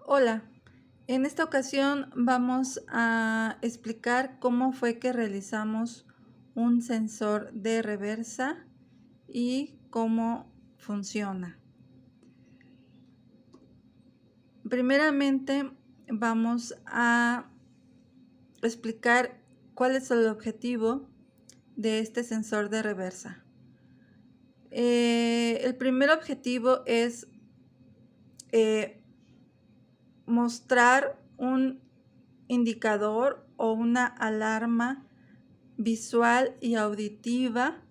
Hola, en esta ocasión vamos a explicar cómo fue que realizamos un sensor de reversa y cómo funciona. Primeramente vamos a explicar cuál es el objetivo de este sensor de reversa. El primer objetivo es mostrar un indicador o una alarma visual y auditiva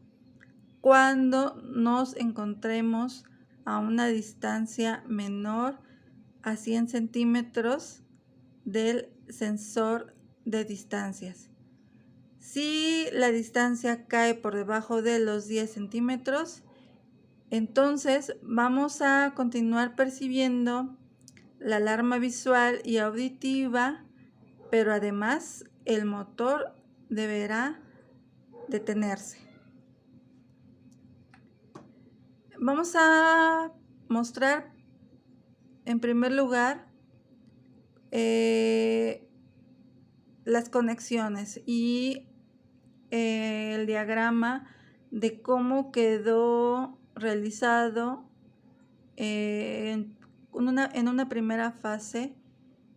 cuando nos encontremos a una distancia menor a 100 centímetros del sensor de distancias. Si la distancia cae por debajo de los 10 centímetros, entonces vamos a continuar percibiendo la alarma visual y auditiva, pero además el motor deberá detenerse. Vamos a mostrar en primer lugar las conexiones y el diagrama de cómo quedó realizado en una primera fase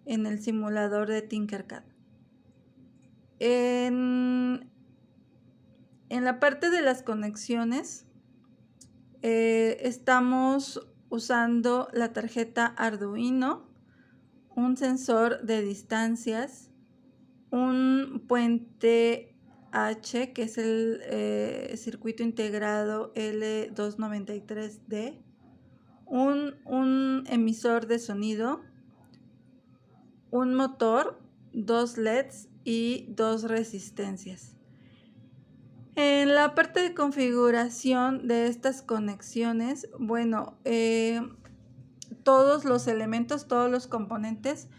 en el simulador de Tinkercad. En la parte de las conexiones estamos usando la tarjeta Arduino, un sensor de distancias, un puente H, que es el circuito integrado L293D, un emisor de sonido, un motor, 2 LEDs y 2 resistencias. En la parte de configuración de estas conexiones, bueno, todos los elementos, todos los componentes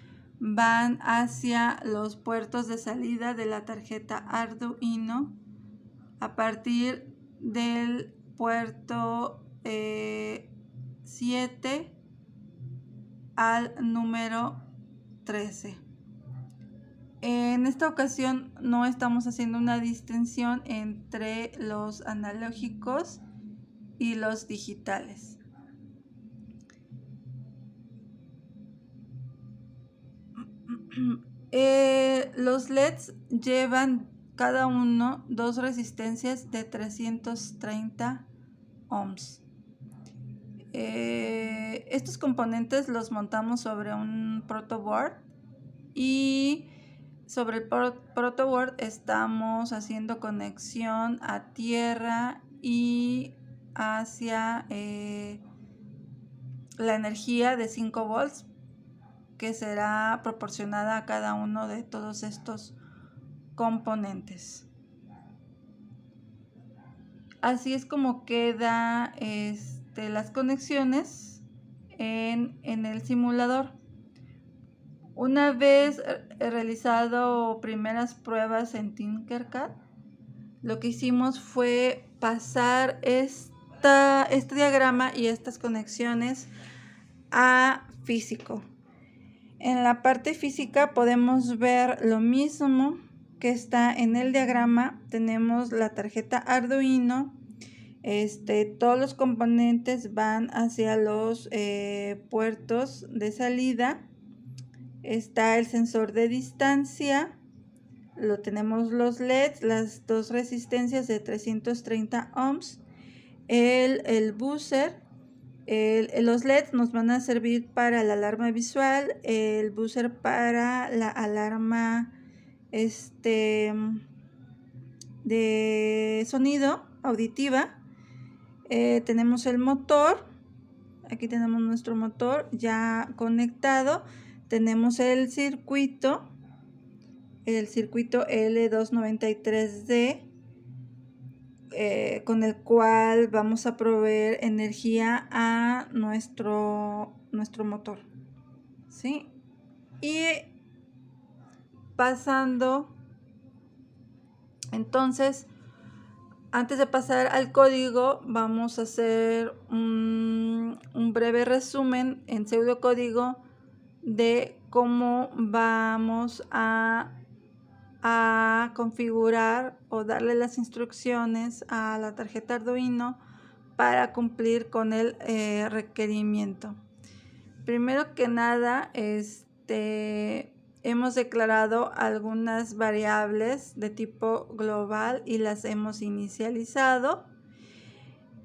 van hacia los puertos de salida de la tarjeta Arduino a partir del puerto 7 al número 13. En esta ocasión no estamos haciendo una distinción entre los analógicos y los digitales. Los LEDs llevan cada uno 2 resistencias de 330 ohms. Estos componentes los montamos sobre un protoboard y sobre el protoboard estamos haciendo conexión a tierra y hacia la energía de 5 volts que será proporcionada a cada uno de todos estos componentes. Así es como queda las conexiones en el simulador. Una vez realizado primeras pruebas en Tinkercad, lo que hicimos fue pasar este diagrama y estas conexiones a físico. En la parte física podemos ver lo mismo que está en el diagrama. Tenemos la tarjeta Arduino. Todos los componentes van hacia los puertos de salida. Está el sensor de distancia. Lo tenemos los LEDs, las 2 resistencias de 330 ohms. El buzzer. Los LEDs nos van a servir para la alarma visual, el buzzer para la alarma de sonido auditiva. Tenemos el motor, aquí tenemos nuestro motor ya conectado. Tenemos el circuito L293D, con el cual vamos a proveer energía a nuestro motor, ¿sí? Y pasando, entonces, antes de pasar al código, vamos a hacer un breve resumen en pseudocódigo de cómo vamos a configurar o darle las instrucciones a la tarjeta Arduino para cumplir con el requerimiento. Primero que nada, hemos declarado algunas variables de tipo global y las hemos inicializado.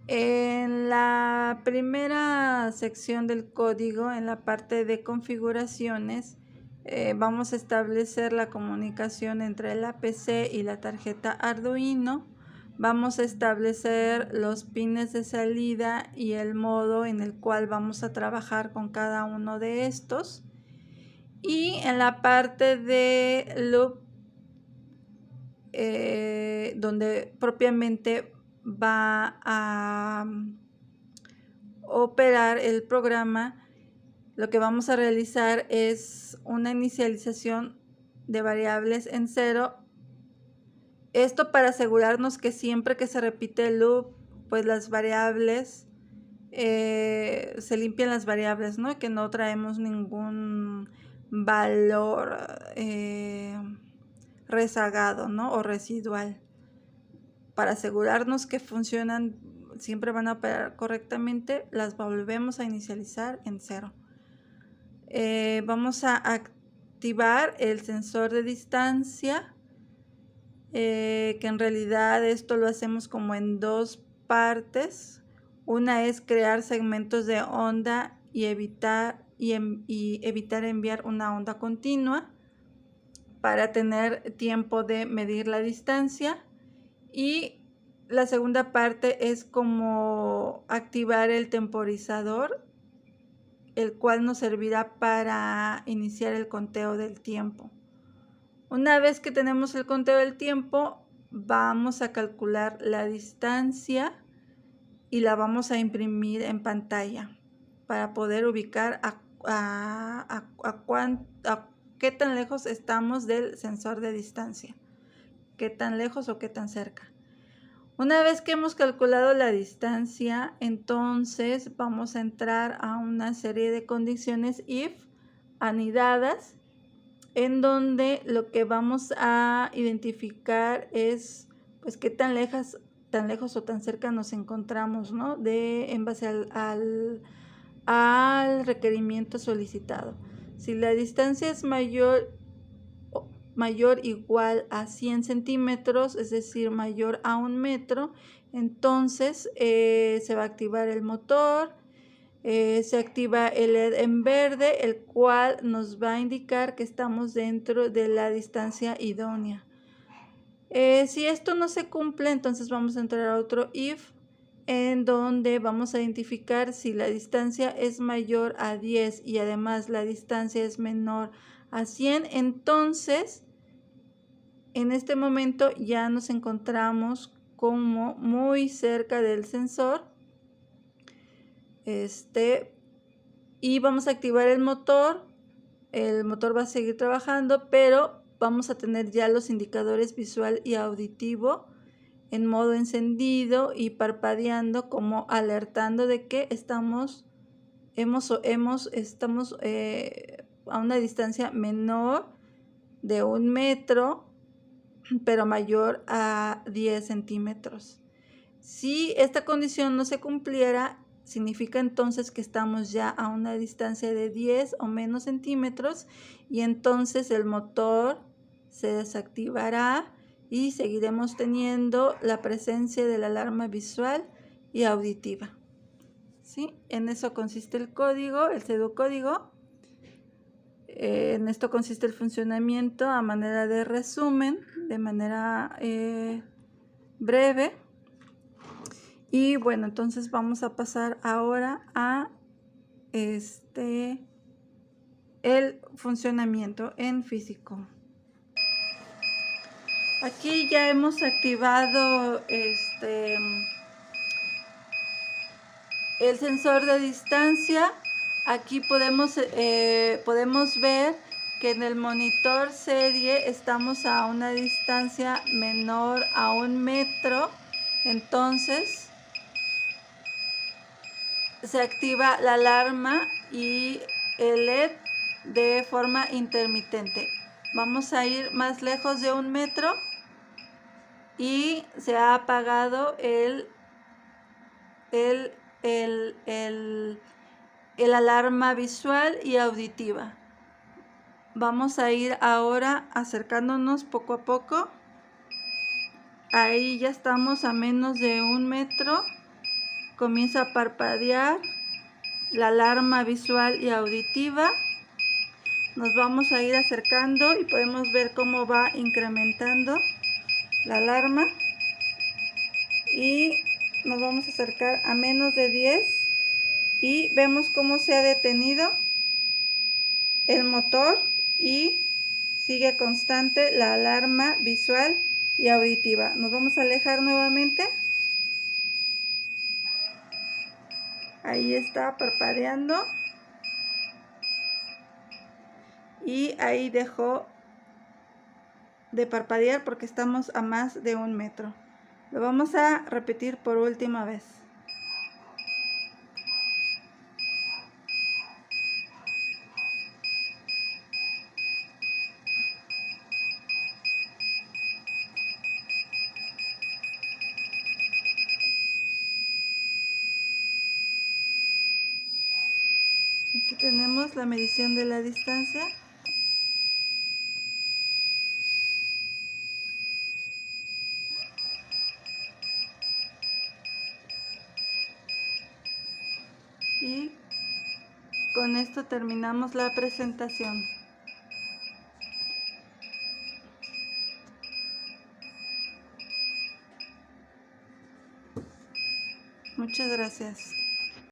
En la primera sección del código, en la parte de configuraciones, vamos a establecer la comunicación entre la PC y la tarjeta Arduino. Vamos a establecer los pines de salida y el modo en el cual vamos a trabajar con cada uno de estos. Y en la parte de loop, donde propiamente va a operar el programa, lo que vamos a realizar es una inicialización de variables en 0. Esto para asegurarnos que siempre que se repite el loop, pues las variables, se limpian las variables, ¿no? Que no traemos ningún valor rezagado, ¿no? O residual. Para asegurarnos que funcionan, siempre van a operar correctamente, las volvemos a inicializar en 0. Vamos a activar el sensor de distancia, que en realidad esto lo hacemos como en dos partes. Una es crear segmentos de onda y evitar enviar una onda continua para tener tiempo de medir la distancia. Y la segunda parte es como activar el temporizador, el cual nos servirá para iniciar el conteo del tiempo. Una vez que tenemos el conteo del tiempo, vamos a calcular la distancia y la vamos a imprimir en pantalla para poder ubicar a qué tan lejos estamos del sensor de distancia, qué tan lejos o qué tan cerca. Una vez que hemos calculado la distancia, entonces vamos a entrar a una serie de condiciones if anidadas, en donde lo que vamos a identificar es pues qué tan lejos o tan cerca nos encontramos, ¿no? En base al requerimiento solicitado. Si la distancia es mayor igual a 100 centímetros, es decir, mayor a 1 metro, entonces se va a activar el motor. Se activa el LED en verde, el cual nos va a indicar que estamos dentro de la distancia idónea. Si esto no se cumple, entonces vamos a entrar a otro if, en donde vamos a identificar si la distancia es mayor a 10 y además la distancia es menor a 100, entonces en este momento ya nos encontramos como muy cerca del sensor. Y vamos a activar el motor va a seguir trabajando, pero vamos a tener ya los indicadores visual y auditivo en modo encendido y parpadeando, como alertando de que estamos a una distancia menor de 1 metro, pero mayor a 10 centímetros. Si esta condición no se cumpliera, significa entonces que estamos ya a una distancia de 10 o menos centímetros y entonces el motor se desactivará y seguiremos teniendo la presencia de la alarma visual y auditiva. ¿Sí? En eso consiste el código, el pseudocódigo. En esto consiste el funcionamiento a manera de resumen, de manera breve. Y bueno, entonces vamos a pasar ahora a el funcionamiento en físico. Aquí ya hemos activado el sensor de distancia. Aquí podemos ver que en el monitor serie estamos a una distancia menor a 1 metro. Entonces se activa la alarma y el LED de forma intermitente. Vamos a ir más lejos de 1 metro y se ha apagado el alarma visual y auditiva. Vamos a ir ahora acercándonos poco a poco. Ahí ya estamos a menos de 1 metro. Comienza a parpadear la alarma visual y auditiva. Nos vamos a ir acercando y podemos ver cómo va incrementando la alarma. Y nos vamos a acercar a menos de 10 y vemos cómo se ha detenido el motor y sigue constante la alarma visual y auditiva. Nos vamos a alejar nuevamente. Ahí está parpadeando. Y ahí dejó de parpadear porque estamos a más de 1 metro. Lo vamos a repetir por última vez. Aquí tenemos la medición de la distancia. Y con esto terminamos la presentación. Muchas gracias.